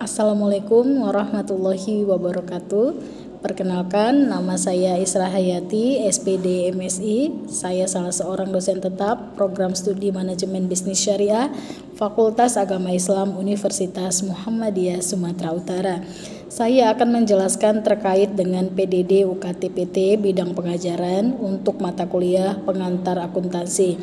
Assalamualaikum warahmatullahi wabarakatuh. Perkenalkan, nama saya Isra Hayati, SPD MSI. Saya salah seorang dosen tetap Program Studi Manajemen Bisnis Syariah, Fakultas Agama Islam Universitas Muhammadiyah Sumatera Utara. Saya akan menjelaskan terkait dengan PDD UKT-PT bidang pengajaran untuk mata kuliah pengantar akuntansi.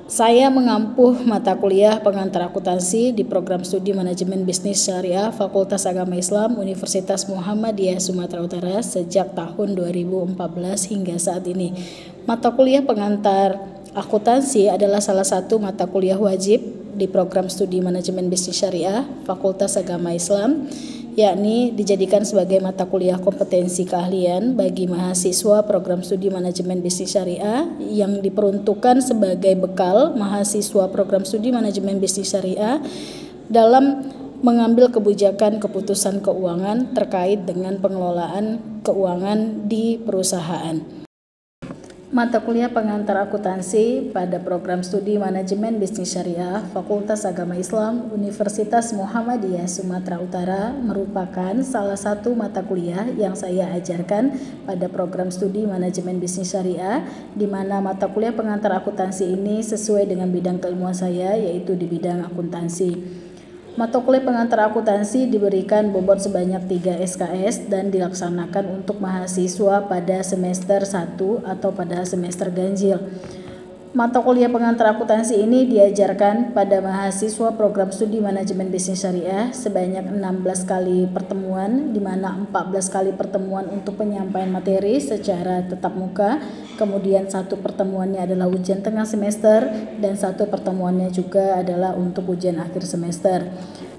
Saya mengampuh mata kuliah pengantar akuntansi di Program Studi Manajemen Bisnis Syariah Fakultas Agama Islam Universitas Muhammadiyah Sumatera Utara sejak tahun 2014 hingga saat ini. Mata kuliah pengantar akuntansi adalah salah satu mata kuliah wajib di Program Studi Manajemen Bisnis Syariah Fakultas Agama Islam, yakni dijadikan sebagai mata kuliah kompetensi keahlian bagi mahasiswa Program Studi Manajemen Bisnis Syariah yang diperuntukkan sebagai bekal mahasiswa Program Studi Manajemen Bisnis Syariah dalam mengambil keputusan keuangan terkait dengan pengelolaan keuangan di perusahaan. Mata kuliah pengantar akuntansi pada Program Studi Manajemen Bisnis Syariah Fakultas Agama Islam Universitas Muhammadiyah Sumatera Utara merupakan salah satu mata kuliah yang saya ajarkan pada Program Studi Manajemen Bisnis Syariah, di mana mata kuliah pengantar akuntansi ini sesuai dengan bidang keilmuan saya, yaitu di bidang akuntansi. Mata kuliah pengantar akuntansi diberikan bobot sebanyak 3 SKS dan dilaksanakan untuk mahasiswa pada semester 1 atau pada semester ganjil. Mata kuliah pengantar akuntansi ini diajarkan pada mahasiswa Program Studi Manajemen Bisnis Syariah sebanyak 16 kali pertemuan, di mana 14 kali pertemuan untuk penyampaian materi secara tatap muka, kemudian satu pertemuannya adalah ujian tengah semester dan satu pertemuannya juga adalah untuk ujian akhir semester.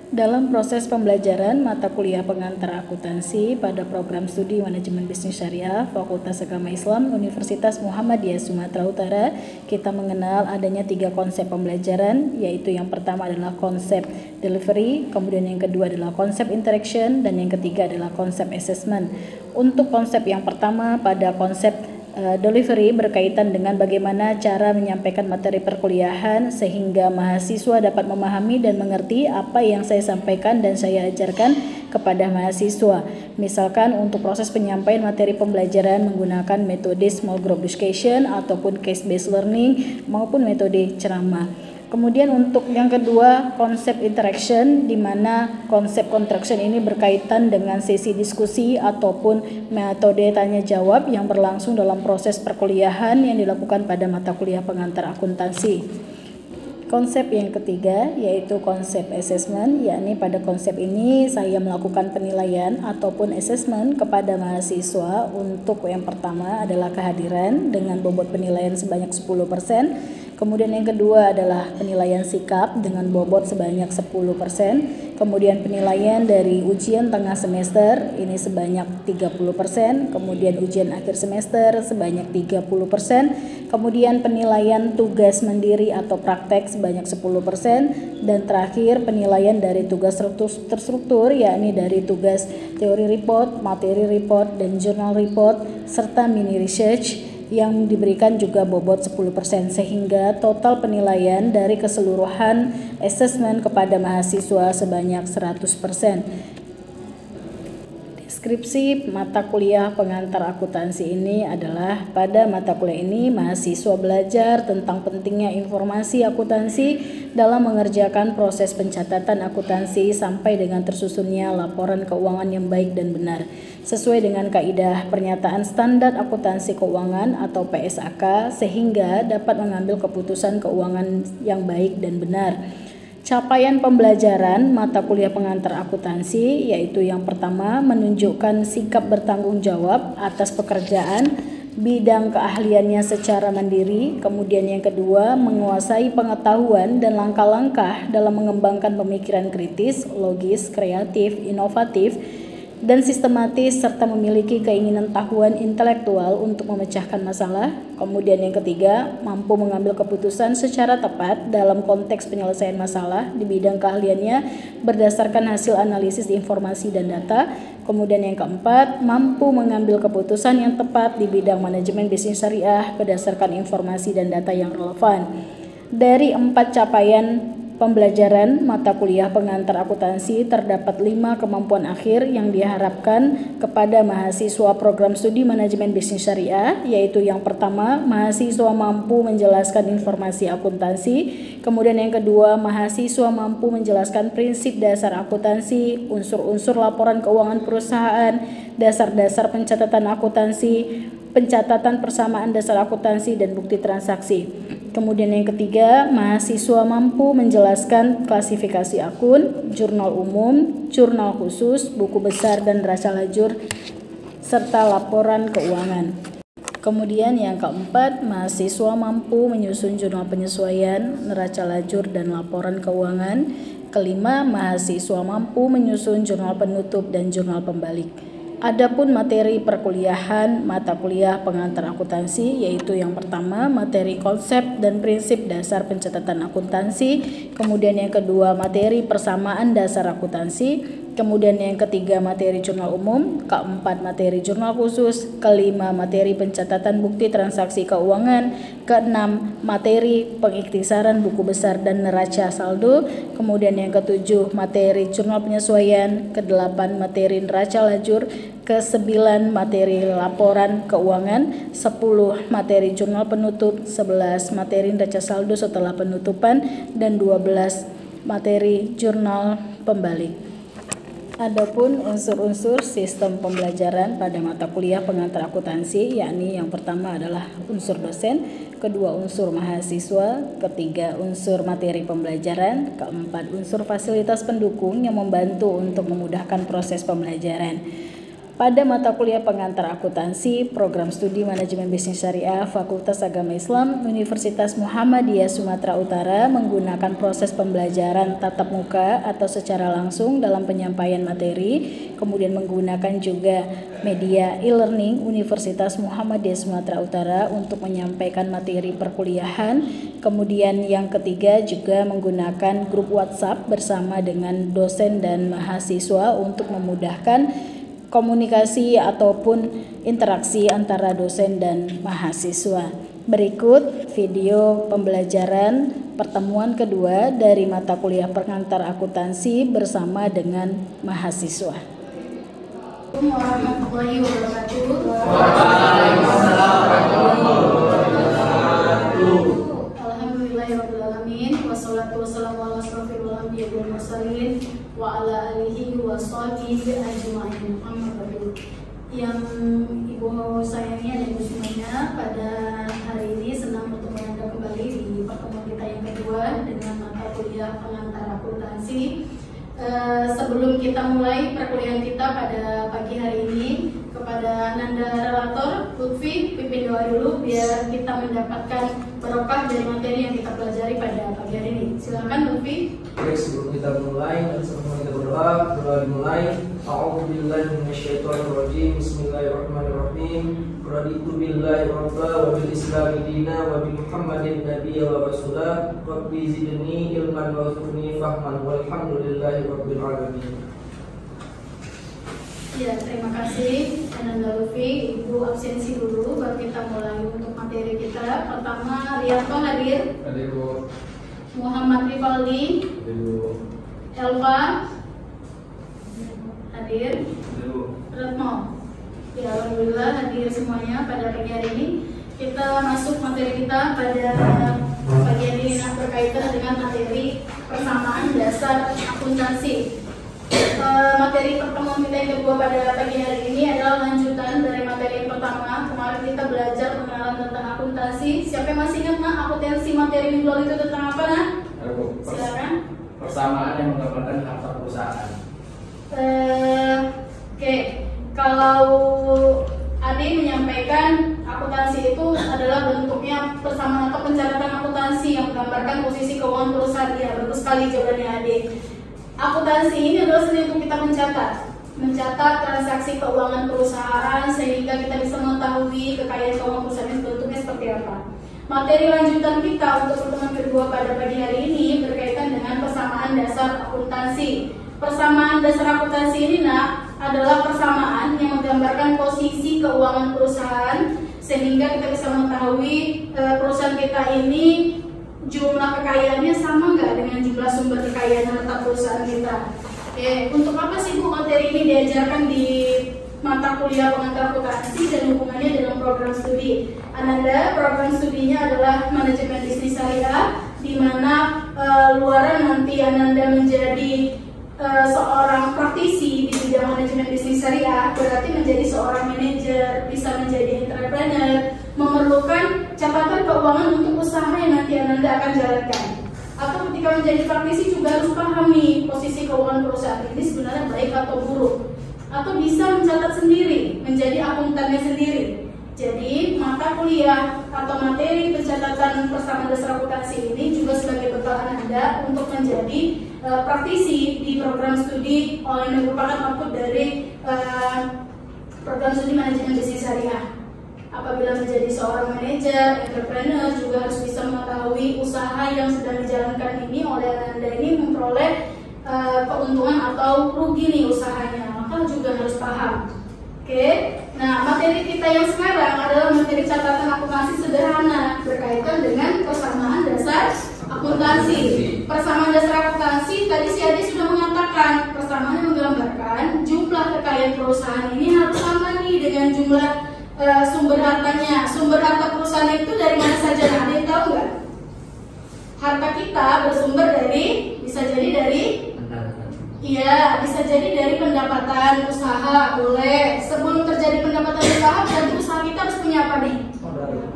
Dalam proses pembelajaran mata kuliah pengantar akuntansi pada Program Studi Manajemen Bisnis Syariah Fakultas Agama Islam Universitas Muhammadiyah Sumatera Utara, kita mengenal adanya 3 konsep pembelajaran, yaitu yang pertama adalah konsep delivery, kemudian yang kedua adalah konsep interaction, dan yang ketiga adalah konsep assessment. Untuk konsep yang pertama pada konsep delivery berkaitan dengan bagaimana cara menyampaikan materi perkuliahan sehingga mahasiswa dapat memahami dan mengerti apa yang saya sampaikan dan saya ajarkan kepada mahasiswa. Misalkan untuk proses penyampaian materi pembelajaran menggunakan metode small group discussion ataupun case based learning maupun metode ceramah. Kemudian untuk yang kedua, konsep interaction, di mana konsep interaction ini berkaitan dengan sesi diskusi ataupun metode tanya jawab yang berlangsung dalam proses perkuliahan yang dilakukan pada mata kuliah pengantar akuntansi. Konsep yang ketiga yaitu konsep assessment, yakni pada konsep ini saya melakukan penilaian ataupun assessment kepada mahasiswa. Untuk yang pertama adalah kehadiran dengan bobot penilaian sebanyak 10%. Kemudian yang kedua adalah penilaian sikap dengan bobot sebanyak 10%. Kemudian penilaian dari ujian tengah semester ini sebanyak 30%. Kemudian ujian akhir semester sebanyak 30%. Kemudian penilaian tugas mandiri atau praktek sebanyak 10%. Dan terakhir penilaian dari tugas terstruktur, yakni dari tugas teori report, materi report, dan jurnal report, serta mini research yang diberikan juga bobot 10%, sehingga total penilaian dari keseluruhan asesmen kepada mahasiswa sebanyak 100%. Deskripsi mata kuliah pengantar akuntansi ini adalah pada mata kuliah ini mahasiswa belajar tentang pentingnya informasi akuntansi dalam mengerjakan proses pencatatan akuntansi sampai dengan tersusunnya laporan keuangan yang baik dan benar sesuai dengan kaidah pernyataan standar akuntansi keuangan atau PSAK, sehingga dapat mengambil keputusan keuangan yang baik dan benar. Capaian pembelajaran mata kuliah pengantar akuntansi yaitu yang pertama menunjukkan sikap bertanggung jawab atas pekerjaan bidang keahliannya secara mandiri, kemudian yang kedua menguasai pengetahuan dan langkah-langkah dalam mengembangkan pemikiran kritis, logis, kreatif, inovatif, dan sistematis serta memiliki keinginan tahuan intelektual untuk memecahkan masalah. Kemudian yang ketiga, mampu mengambil keputusan secara tepat dalam konteks penyelesaian masalah di bidang keahliannya berdasarkan hasil analisis informasi dan data. Kemudian yang keempat, mampu mengambil keputusan yang tepat di bidang manajemen bisnis syariah berdasarkan informasi dan data yang relevan. Dari 4 capaian pembelajaran mata kuliah pengantar akuntansi terdapat 5 kemampuan akhir yang diharapkan kepada mahasiswa program studi manajemen bisnis syariah, yaitu yang pertama, mahasiswa mampu menjelaskan informasi akuntansi. Kemudian yang kedua, mahasiswa mampu menjelaskan prinsip dasar akuntansi, unsur-unsur laporan keuangan perusahaan, dasar-dasar pencatatan akuntansi, pencatatan persamaan dasar akuntansi, dan bukti transaksi. Kemudian yang ketiga, mahasiswa mampu menjelaskan klasifikasi akun, jurnal umum, jurnal khusus, buku besar dan neraca lajur, serta laporan keuangan. Kemudian yang keempat, mahasiswa mampu menyusun jurnal penyesuaian, neraca lajur, dan laporan keuangan. Kelima, mahasiswa mampu menyusun jurnal penutup dan jurnal pembalik. Adapun materi perkuliahan mata kuliah pengantar akuntansi, yaitu yang pertama materi konsep dan prinsip dasar pencatatan akuntansi, kemudian yang kedua materi persamaan dasar akuntansi, kemudian yang ketiga materi jurnal umum, keempat materi jurnal khusus, kelima materi pencatatan bukti transaksi keuangan, keenam materi pengiktisaran buku besar dan neraca saldo, kemudian yang ketujuh materi jurnal penyesuaian, kedelapan materi neraca lajur, ke-9 materi laporan keuangan, 10 materi jurnal penutup, 11 materi neraca saldo setelah penutupan, dan 12 materi jurnal pembalik. Adapun unsur-unsur sistem pembelajaran pada mata kuliah pengantar akuntansi, yakni yang pertama adalah unsur dosen, kedua unsur mahasiswa, ketiga unsur materi pembelajaran, keempat unsur fasilitas pendukung yang membantu untuk memudahkan proses pembelajaran. Pada mata kuliah pengantar akuntansi, program studi manajemen bisnis syariah Fakultas Agama Islam Universitas Muhammadiyah Sumatera Utara menggunakan proses pembelajaran tatap muka atau secara langsung dalam penyampaian materi, kemudian menggunakan juga media e-learning Universitas Muhammadiyah Sumatera Utara untuk menyampaikan materi perkuliahan. Kemudian yang ketiga juga menggunakan grup WhatsApp bersama dengan dosen dan mahasiswa untuk memudahkan komunikasi ataupun interaksi antara dosen dan mahasiswa. Berikut video pembelajaran pertemuan kedua dari mata kuliah pengantar akuntansi bersama dengan mahasiswa. Assalamualaikum warahmatullahi wabarakatuh. Alhamdulillahirrahmanirrahim. Wassalatu wassalamu ala asrofil anbiya'i wal mursalin wa ala alihi wa sahbihi ajma'in. Yang Ibu sayangi dan Ibu semuanya, pada hari ini senang bertemu Anda kembali di pertemuan kita yang kedua dengan mata kuliah pengantar akuntansi. Sebelum kita mulai perkuliahan kita pada pagi hari ini, kepada Nanda relator Lutfi pimpin doa dulu biar kita mendapatkan barokah dari materi yang kita pelajari pada pagi hari ini. Silakan Lutfi. Baik, sebelum kita mulai, sebelum kita berdoa dimulai. A'udzubillahi minasyaitonirrajim. Bismillahirrahmanirrahim. Raditu billahi rabba wa bil islami dina wa bi Muhammadin nabiyya wa rasulah. Rabbi zidni ilman warzuqni fahman walhamdulillahi rabbil alamin. Ya, terima kasih Nanda Lutfi. Ibu absensi dulu baru kita mulai untuk materi kita. Pertama, Rianto hadir. Hadir, Bu. Muhammad Rifaldi. Hadir, Bu. Elva hadir. Hadir, Bu. Retno. Ya, alhamdulillah hadir semuanya pada pagi hari ini. Kita masuk materi kita pada pagi hari ini berkaitan dengan materi persamaan dasar akuntansi. Materi pertemuan kita yang kedua pada pagi hari ini adalah lanjutan dari materi yang pertama. Kemarin kita belajar pengenalan tentang akuntansi. Siapa yang masih ingat, Nak, akuntansi materi minggu lalu itu tentang apa, Nak? Silakan. Persamaan yang menggambarkan harta perusahaan. Oke. Kalau Ade menyampaikan akuntansi itu adalah bentuknya persamaan atau pencatatan akuntansi yang menggambarkan posisi keuangan perusahaan. Ya, betul sekali jawabannya Ade. Akuntansi ini adalah seni untuk kita mencatat transaksi keuangan perusahaan sehingga kita bisa mengetahui kekayaan keuangan perusahaan bentuknya seperti apa. Materi lanjutan kita untuk pertemuan kedua pada pagi hari ini berkaitan dengan persamaan dasar akuntansi. Persamaan dasar akuntansi ini, Nak, adalah persamaan yang menggambarkan posisi keuangan perusahaan sehingga kita bisa mengetahui perusahaan kita ini jumlah kekayaannya sama nggak dengan jumlah sumber kekayaan harta perusahaan kita. Oke, untuk apa sih Bu materi ini diajarkan di mata kuliah pengantar akuntansi dan hubungannya dengan program studi? Ananda, program studinya adalah manajemen bisnis syariah, di mana luaran nanti Ananda menjadi seorang praktisi di bidang manajemen bisnis syariah, berarti menjadi seorang manajer, bisa menjadi entrepreneur, memerlukan catatan keuangan untuk usaha yang nanti Ananda akan jalankan. Atau ketika menjadi praktisi juga harus pahami posisi keuangan perusahaan ini sebenarnya baik atau buruk, atau bisa mencatat sendiri, menjadi akuntannya sendiri. Jadi mata kuliah atau materi pencatatan persamaan dasar akuntansi ini juga sebagai bekal Anda untuk menjadi praktisi di program studi yang merupakan output dari program studi manajemen bisnis syariah. Apabila menjadi seorang manajer, entrepreneur juga harus bisa mengetahui usaha yang sedang dijalankan ini oleh Anda ini memperoleh keuntungan atau rugi nih usahanya, maka juga harus paham. Oke, nah materi kita yang sekarang adalah materi catatan akuntansi sederhana berkaitan dengan persamaan dasar akuntansi. Persamaan dasar akuntansi tadi si Adi sudah mengatakan persamaan menggambarkan jumlah kekayaan perusahaan ini harus sama nih dengan jumlah sumber hartanya. Sumber harta perusahaan itu dari mana saja? Ada yang tahu nggak? Harta kita bersumber dari, bisa jadi dari iya, bisa jadi dari pendapatan usaha, boleh. Sebelum terjadi pendapatan usaha, berarti usaha kita harus punya apa nih?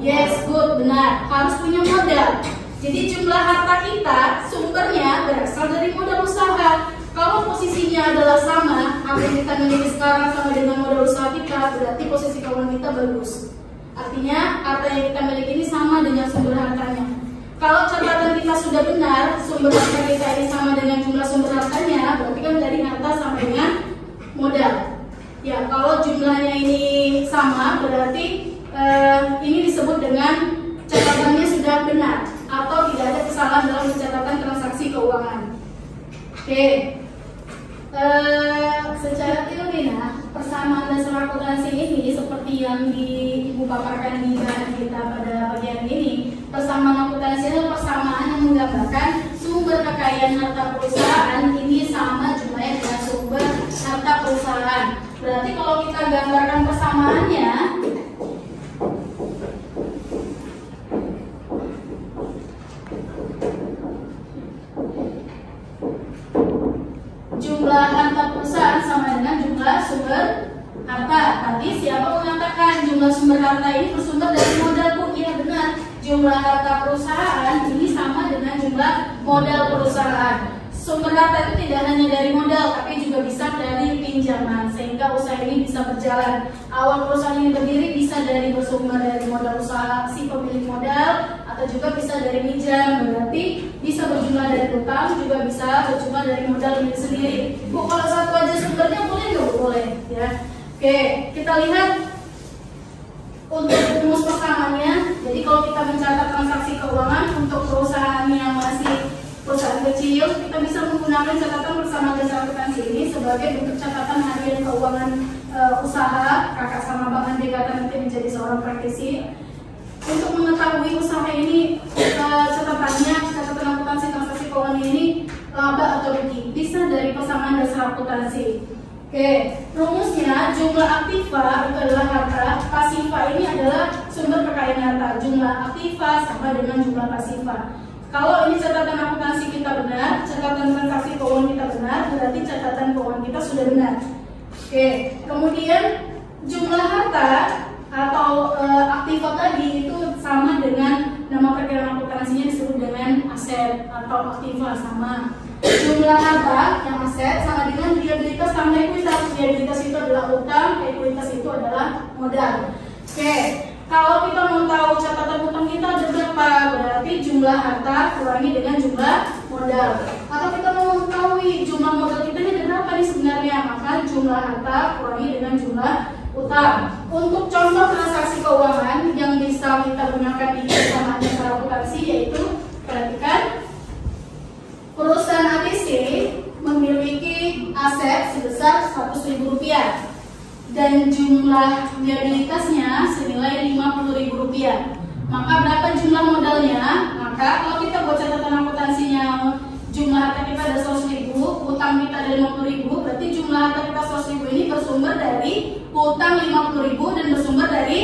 Yes, good, benar. Harus punya modal. Jadi jumlah harta kita sumbernya berasal dari modal usaha. Kalau posisinya adalah sama, apa yang kita miliki sekarang sama dengan modal usaha kita, berarti posisi keuangan kita bagus. Artinya harta yang kita miliki ini sama dengan sumber hartanya. Kalau catatan kita sudah benar, sumber harta kita ini sama dengan jumlah sumber hartanya, berarti kan dari harta sama dengan modal. Ya, kalau jumlahnya ini sama, berarti ini disebut dengan catatannya sudah benar atau tidak ada kesalahan dalam pencatatan transaksi keuangan. Oke, secara teori, persamaan dasar akuntansi ini seperti yang Ibu paparkan di bahan kita pada bagian ini. Persamaan akuntansi adalah persamaan yang menggambarkan sumber kekayaan harta perusahaan ini sama jumlahnya dengan sumber harta perusahaan. Berarti kalau kita gambarkan persamaannya, jumlah harta perusahaan sama dengan jumlah sumber harta. Tadi siapa mengatakan jumlah sumber harta ini bersumber dari modal? Iya benar. Jumlah harta perusahaan ini sama dengan jumlah modal perusahaan. Sumber harta itu tidak hanya dari modal, tapi juga bisa dari pinjaman, sehingga usaha ini bisa berjalan. Awal perusahaan ini berdiri bisa dari bersumber dari modal usaha si pemilik modal, atau juga bisa dari pinjam. Berarti bisa berjumlah dari utang, juga bisa berjumlah dari modal ini sendiri. Bu, kalau satu aja sumbernya boleh nggak? Boleh, ya. Oke, kita lihat untuk rumus persamaannya. Jadi kalau kita mencatat transaksi keuangan untuk perusahaan yang masih perusahaan kecil, kita bisa menggunakan catatan persamaan dasar akuntansi ini sebagai bentuk catatan harian keuangan usaha. Kakak sama Bang Andika nanti menjadi seorang praktisi. Untuk mengetahui usaha ini catatannya, catatan akuntansi transaksi keuangan ini laba atau rugi, bisa dari persamaan dasar akuntansi. Oke, rumusnya jumlah aktiva itu adalah harta, pasiva ini adalah sumber kekayaan harta. Jumlah aktiva sama dengan jumlah pasiva. Kalau ini catatan akuntansi kita benar, catatan transaksi keuangan kita benar, berarti catatan keuangan kita sudah benar. Oke, kemudian jumlah harta atau aktiva tadi itu sama dengan nama perkiraan akuntansinya disebut dengan aset atau aktiva sama. Jumlah harta yang aset sama dengan liabilitas tambah ekuitas. Liabilitas itu adalah utang, ekuitas itu adalah modal. Oke, kalau kita mau tahu catatan utang kita ada berapa, berarti jumlah harta kurangi dengan jumlah modal. Atau kita mau mengetahui jumlah modal kita ini ada berapa nih sebenarnya, maka jumlah harta kurangi dengan jumlah utang. Untuk contoh transaksi keuangan yang bisa kita gunakan di persamaan dasar akuntansi yaitu, perhatikan, perusahaan ATC memiliki aset sebesar Rp100.000 dan jumlah liabilitasnya senilai Rp50.000. Maka berapa jumlah modalnya? Maka kalau kita buat catatan akuntansinya jumlah harta kita ada 100.000, utang kita ada 50.000, berarti jumlah harta kita 100.000 ini bersumber dari utang 50.000 dan bersumber dari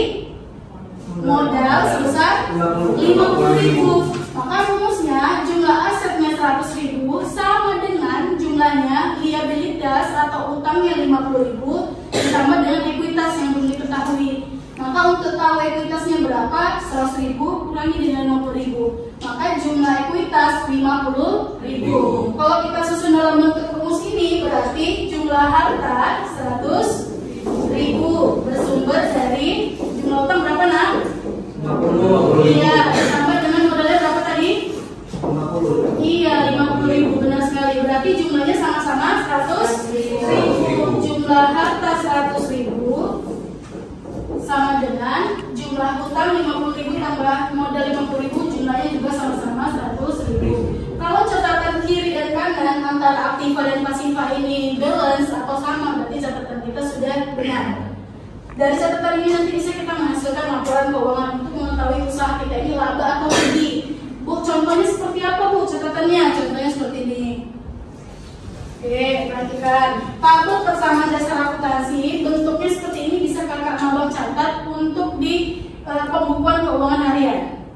modal sebesar 50.000. Maka rumusnya jumlah asetnya 100.000 sama dengan jumlahnya liabilitas atau utangnya 50.000 ditambah dengan ekuitas yang belum diketahui. Maka untuk tahu ekuitasnya berapa, 100.000 kurangi dengan 50.000. Maka jumlah ekuitas 50.000. Kalau kita susun dalam bentuk rumus ini berarti jumlah harta 100.000 bersumber dari jumlah utang berapa nak? 50. Iya, ditambah dengan modalnya berapa tadi? 50. Iya, 50.000, benar sekali. Berarti jumlahnya sama-sama 100.000. Jumlah harta 100.000 sama dengan jumlah utang 50.000 tambah modal 50.000, jumlahnya juga sama-sama 100.000. Kalau catatan kiri dan kanan antara aktiva dan pasiva ini balance atau sama, berarti catatan kita sudah benar. Dari catatan ini nanti bisa kita menghasilkan laporan keuangan untuk mengetahui usaha kita ini laba atau rugi. Bu, contohnya seperti apa Bu catatannya? Contohnya seperti ini. Oke, perhatikan. Tabel persamaan dasar akuntansi bentuknya seperti ini, bisa kakak abang catat untuk di pembukuan keuangan harian.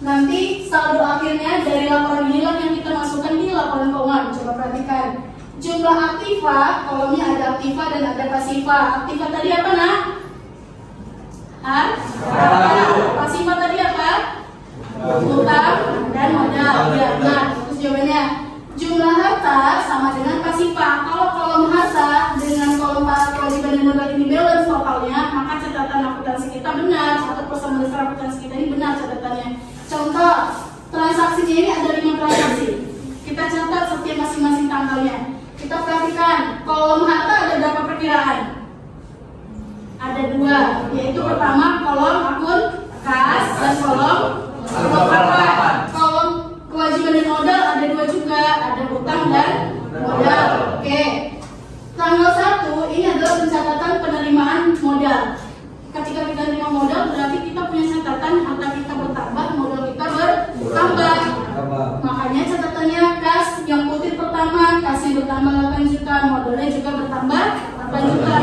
Nanti saldo akhirnya dari laporan inilah yang kita masukkan di laporan keuangan. Coba perhatikan. Jumlah aktiva, kolomnya ada aktiva dan ada pasiva. Aktiva tadi apa nak? Harta. Pasiva tadi apa? Utang dan modal. Ya, benar. Terus jawabannya. Jumlah harta sama dengan pasiva. Kalau kolom harta dengan kolom kewajiban dan modal ini balance totalnya, maka catatan akuntansi kita benar, atau persamaan dasar akuntansi kita ini benar catatannya. Contoh, transaksinya ini ada 5 transaksi. Kita catat setiap masing-masing tanggalnya. Kita perhatikan, kolom harta ada berapa perkiraan? Ada 2, yaitu pertama kolom akun kas dan kolom perlengkapan. Kolom kewajiban dan modal ada 2 juga, ada utang dan modal. Oke. Tanggal 1 ini adalah pencatatan penerimaan modal. Ketika kita terima modal berarti kita punya catatan harta kita bertambah, modal kita bertambah. Makanya catatannya kas yang putih pertama, kasnya bertambah 8 juta, modalnya juga bertambah 8 juta.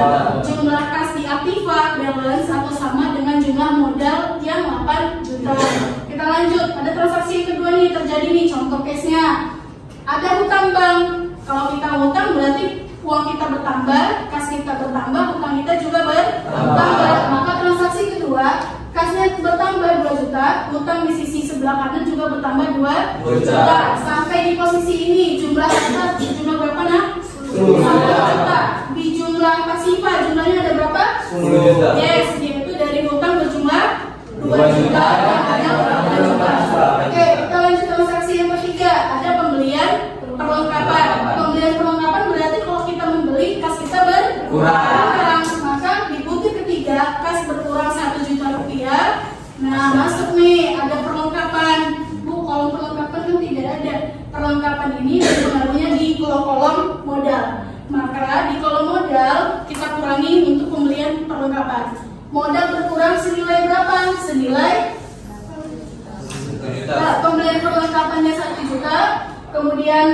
Jumlah kas di aktiva balance atau sama dengan jumlah modal yang 8 juta. Kita lanjut, ada transaksi yang kedua nih terjadi nih, contoh case-nya. Ada hutang bank. Kalau kita hutang berarti uang kita bertambah, kas kita bertambah, hutang kita juga bertambah. Maka transaksi kedua, kasnya bertambah 2 juta, hutang di sisi sebelah kanan juga bertambah 2 juta. Sampai di posisi ini jumlah harta jumlah berapa nak? 10 juta. Di jumlah pasiva jumlahnya ada berapa? 10 juta. Yes, yaitu dari hutang berjumlah 2 juta dan ada 2 juta. Oke, kita lanjut transaksi yang ketiga. Ada pembelian perlengkapan. Pembelian perlengkapan berarti kalau kita membeli kas kita berkurang. Maka di butir ketiga kas berkurang 1 juta rupiah. Nah, masuk nih ada perlengkapan. Bu, kolom perlengkapan kan tidak ada. Perlengkapan ini pengaruhnya di kolom modal. Maka di kolom modal kita kurangi untuk pembelian perlengkapan. Modal berkurang senilai berapa? Senilai 1 juta. Pembelian perlengkapannya 1 juta, kemudian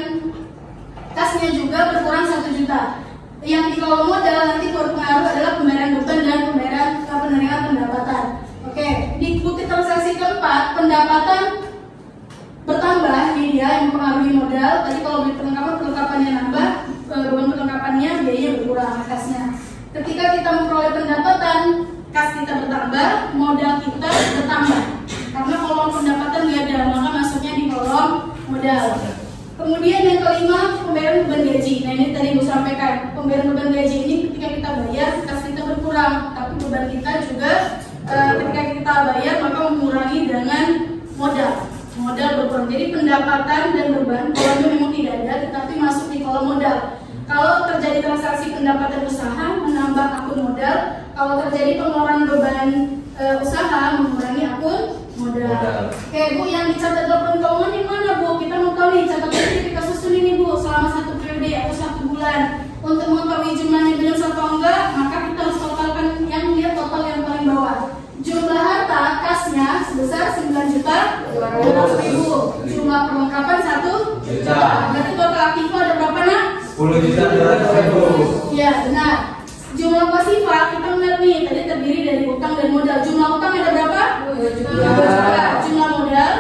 kasnya juga berkurang 1 juta. Yang di kolom modal nanti berpengaruh adalah pembayaran beban dan pembayaran penerimaan pendapatan. Oke, di butir transaksi keempat, pendapatan bertambah, ini dia yang mempengaruhi modal. Tadi kalau beli perlengkapannya nambah, beban perlengkapannya biayanya berkurang kasnya. Ketika kita memperoleh pendapatan, kas kita bertambah, modal kita bertambah. Karena kolom pendapatan nggak ada, maka masuknya di kolom modal. Kemudian yang kelima, pembayaran beban gaji. Nah ini tadi Ibu sampaikan, pembayaran beban gaji ini ketika kita bayar, kas kita berkurang, tapi beban kita juga ketika kita bayar maka mengurangi dengan modal berkurang. Jadi pendapatan dan beban kolomnya memang tidak ada, tetapi masuk di kolom modal. Kalau terjadi transaksi pendapatan usaha menambah akun modal, kalau terjadi pengeluaran beban usaha mengurangi akun modal. Oke Bu, yang dicatat laporan keuangan yang mana Bu? Kita mau tahu nih catatannya kita susun ini Bu selama 1 periode atau 1 bulan. Untuk mengetahui jumlahnya balance atau enggak, maka kita harus totalkan yang lihat total yang paling bawah. Jumlah harta kasnya sebesar 9.200.000. 200.000. Jumlah perlengkapan 1 juta. Berarti total aktiva ada berapa nak? 10.200.000. Ya benar. Jumlah pasifa kita lihat nih tadi terdiri dari utang dan modal. Jumlah utang ada berapa? 2 juta. Jumlah modal?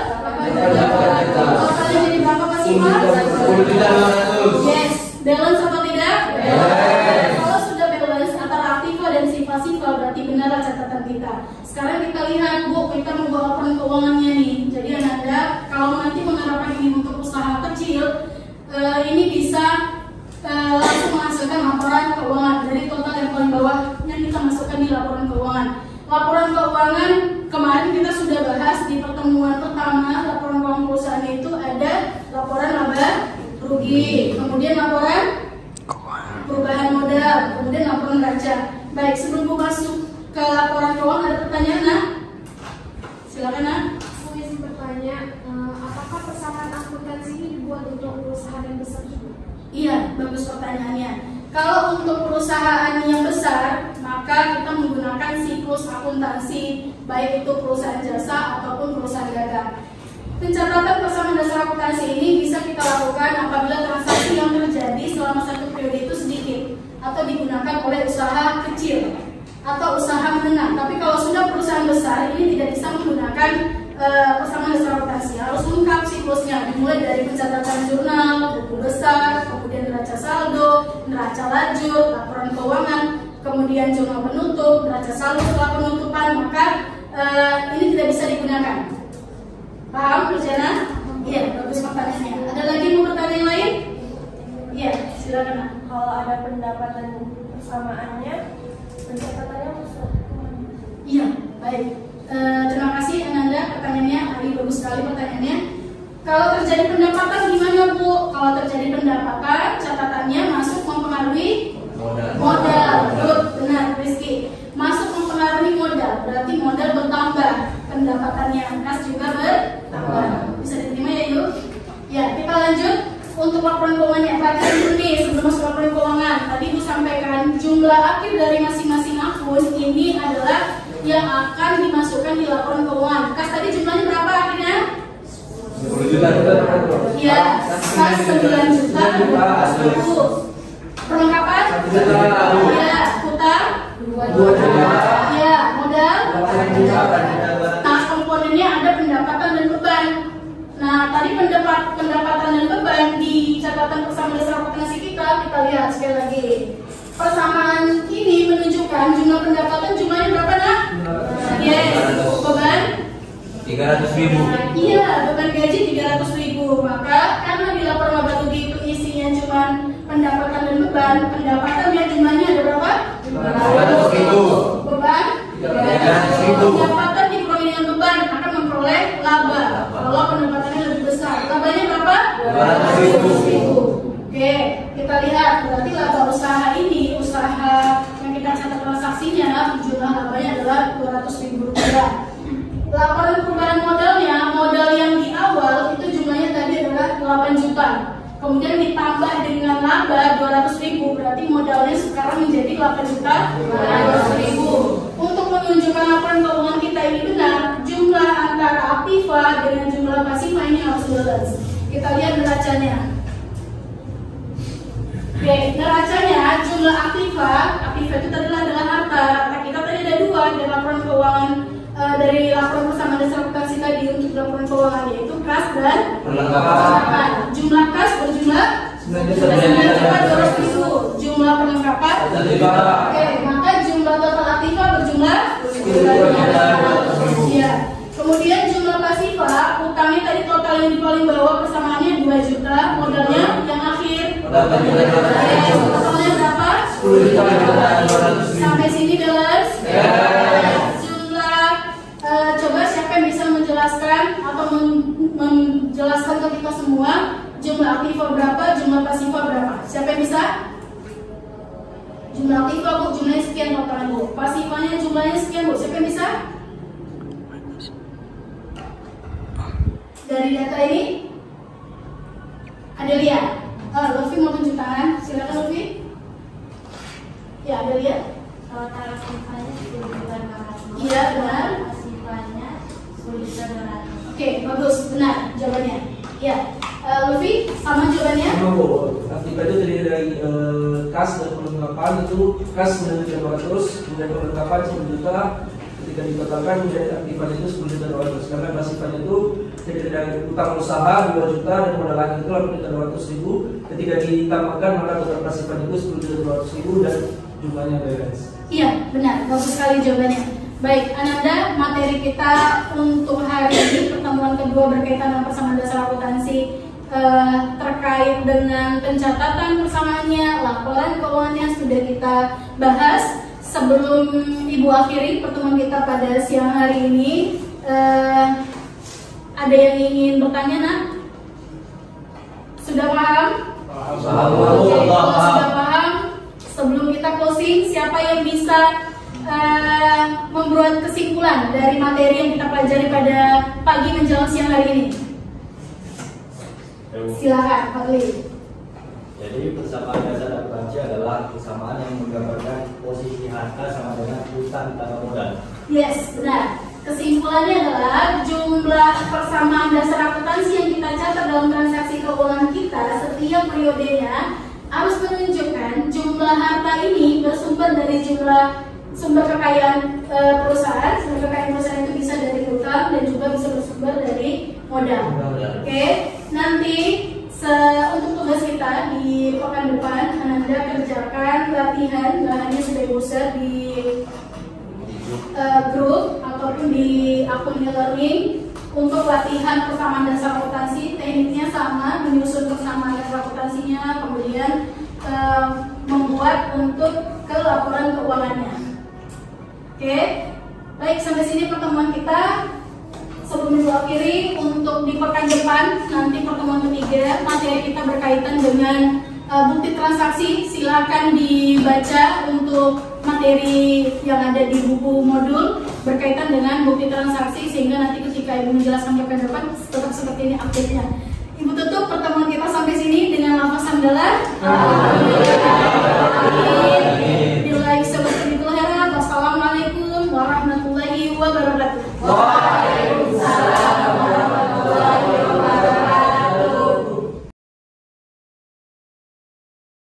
Totalnya jadi berapa pasifa? 10.200.000. Yes. Balance atau tidak? Yes. Kalau sudah balance antara aktiva dan pasifa berarti benar catatan kita. Sekarang kita lihat Bu, kita membuat laporan keuangannya nih. Jadi Anda kalau nanti menerapkan ini untuk usaha kecil, ini bisa langsung menghasilkan laporan keuangan dari total yang paling bawah yang kita masukkan di laporan keuangan. Laporan keuangan kemarin kita sudah bahas di pertemuan pertama. Laporan keuangan perusahaan itu ada laporan laba rugi, kemudian laporan perubahan modal, kemudian laporan neraca. Baik, sebelum masuk ke laporan keuangan ada pertanyaan nak? Silakan nak. Saya ingin bertanya, apakah persamaan akuntansi ini dibuat untuk perusahaan yang besar juga? Iya, bagus pertanyaannya. Kalau untuk perusahaan yang besar, maka kita menggunakan siklus akuntansi, baik itu perusahaan jasa ataupun perusahaan dagang. Pencatatan persamaan dasar akuntansi ini bisa kita lakukan apabila transaksi yang terjadi selama satu periode itu sedikit atau digunakan oleh usaha kecil atau usaha menengah. Tapi kalau sudah perusahaan besar, ini tidak bisa menggunakan persamaan dasar akuntansi. Harus lengkap siklusnya, dimulai dari pencatatan jurnal, buku besar, kemudian neraca saldo, neraca lajur, laporan keuangan, kemudian jurnal penutup, neraca saldo setelah penutupan, maka ini tidak bisa digunakan. Paham, Luciana? Iya, bagus pertanyaannya. Ada lagi mau pertanyaan lain? Iya, silakan. Kalau ada pendapatan persamaannya, pencatatannya masuk. Iya, baik. Terima kasih Ananda pertanyaannya. Ari, bagus sekali pertanyaannya. Kalau terjadi pendapatan gimana Bu? Kalau terjadi pendapatan, catatannya masuk mempengaruhi modal. Good, benar Rizky. Masuk mempengaruhi modal, berarti modal bertambah, pendapatannya kas juga bertambah. Bisa diterima ya yuk? Ya, kita lanjut untuk laporan keuangannya. Perhatikan dulu nih sebelum masuk laporan keuangan. Tadi Ibu sampaikan jumlah akhir dari masing-masing akun ini adalah yang akan dimasukkan di laporan keuangan. Kas tadi jumlahnya berapa akhirnya? 10 juta. Iya, kas 9 juta. Perlengkapan? 1 juta. Iya, utang? 2 juta. Iya, modal? 8 juta. Nah, komponennya ada pendapatan dan beban. Nah, tadi pendapatan dan beban di catatan persamaan dasar akuntansi kita lihat sekali lagi. Persamaan ini menunjukkan jumlah pendapatan jumlahnya berapa nak? Yes, beban? 300.000. Iya, beban gaji 300.000. Maka karena di laporan laba rugi itu isinya cuma pendapatan dan beban, pendapatannya jumlahnya ada berapa? 200.000. Beban? 300.000. Pendapatan dikurangi dengan beban akan memperoleh laba. Kalau pendapatannya lebih besar, labanya berapa? 200.000. Oke, kita lihat berarti laba usaha ini, usaha yang kita catat transaksinya, jumlah labanya adalah 200.000 rupiah. Laporan perubahan modalnya, modal yang di awal itu jumlahnya tadi adalah 8 juta. Kemudian ditambah dengan laba 200.000, berarti modalnya sekarang menjadi 8 juta 200.000. Untuk menunjukkan laporan keuangan kita ini benar, jumlah antara aktiva dengan jumlah pasifa ini harus balance. Kita lihat neracanya. Oke, neracanya jumlah aktiva itu tadi adalah harta kita tadi ada dua dari laporan keuangan dari laporan persamaan dasar akuntansi tadi untuk laporan keuangan yaitu kas dan perlengkapan. Jumlah kas berjumlah 9.200.000, jumlah perlengkapan 1 juta. Oke, maka jumlah total aktiva berjumlah 10.200.000. Iya. Kemudian jumlah pasifa, utangnya tadi total yang di paling bawah persamaannya 2 juta, modalnya yang akhir totalnya berapa? 10.200.000. Sampai sini balance? Jumlah coba siapa yang bisa menjelaskan atau menjelaskan ke kita semua jumlah aktiva berapa, jumlah pasifa berapa? Siapa yang bisa? Jumlah aktiva Bu, jumlahnya sekian totalnya Bu. Pasifanya jumlahnya sekian Bu. Siapa yang bisa? Dari data ini Adelia. Lutfi mau tunjuk tangan, silakan Lutfi. Ya, Adelia. Kalau taraf aktivanya 10.200.000. Iya, benar. Pasifanya 10.200.000. Oke, bagus. monggo. Aktiva itu terdiri dari kas dan perlengkapan. Itu kas menjadi 200, kemudian perlengkapan 10 juta. Ketika ditotalkan menjadi aktiva itu 10 juta 200. Karena pasifannya itu terdiri dari utang usaha 2 juta dan modalan itu 8 juta 200 ribu. Ketika ditambahkan maka total pasifan itu 10 juta 200 ribu dan jumlahnya beres. Iya, benar. Bagus sekali jawabannya. Baik, Ananda, materi kita untuk hari ini pertemuan kedua berkaitan dengan persamaan dasar akuntansi terkait dengan pencatatan persamaannya, laporan keuangannya sudah kita bahas. Sebelum Ibu akhiri pertemuan kita pada siang hari ini, ada yang ingin bertanya, Nak? Sudah paham? Oke, kalau sudah paham, sebelum kita closing, siapa yang bisa membuat kesimpulan dari materi yang kita pelajari pada pagi menjelang siang hari ini? Silakan, Pak Li. Jadi persamaan dasar akuntansi adalah persamaan yang menggambarkan posisi harta sama dengan utang tanpa modal. Yes, benar. Kesimpulannya adalah jumlah persamaan dasar akuntansi yang kita catat dalam transaksi keuangan kita setiap periodenya harus menunjukkan jumlah harta ini bersumber dari jumlah sumber kekayaan perusahaan. Sumber kekayaan perusahaan itu bisa dari utang dan juga bisa bersumber dari modal. Oke, nanti untuk tugas kita di pekan depan, Anda kerjakan latihan, bahannya sudah Ibu share di grup ataupun di akun e-learning. Untuk latihan persamaan dasar akuntansi, tekniknya sama, menyusun persamaan dasar akuntansinya, kemudian membuat untuk ke laporan keuangannya. Oke, baik, sampai sini pertemuan kita. Sebelum Ibu akhiri, untuk di pekan depan nanti pertemuan ketiga, materi kita berkaitan dengan bukti transaksi. Silakan dibaca untuk materi yang ada di buku modul berkaitan dengan bukti transaksi, sehingga nanti ketika Ibu menjelaskan pekan depan tetap seperti ini update-nya. Ibu tutup pertemuan kita sampai sini dengan lafaz hamdalah. Wassalamualaikum warahmatullahi wabarakatuh.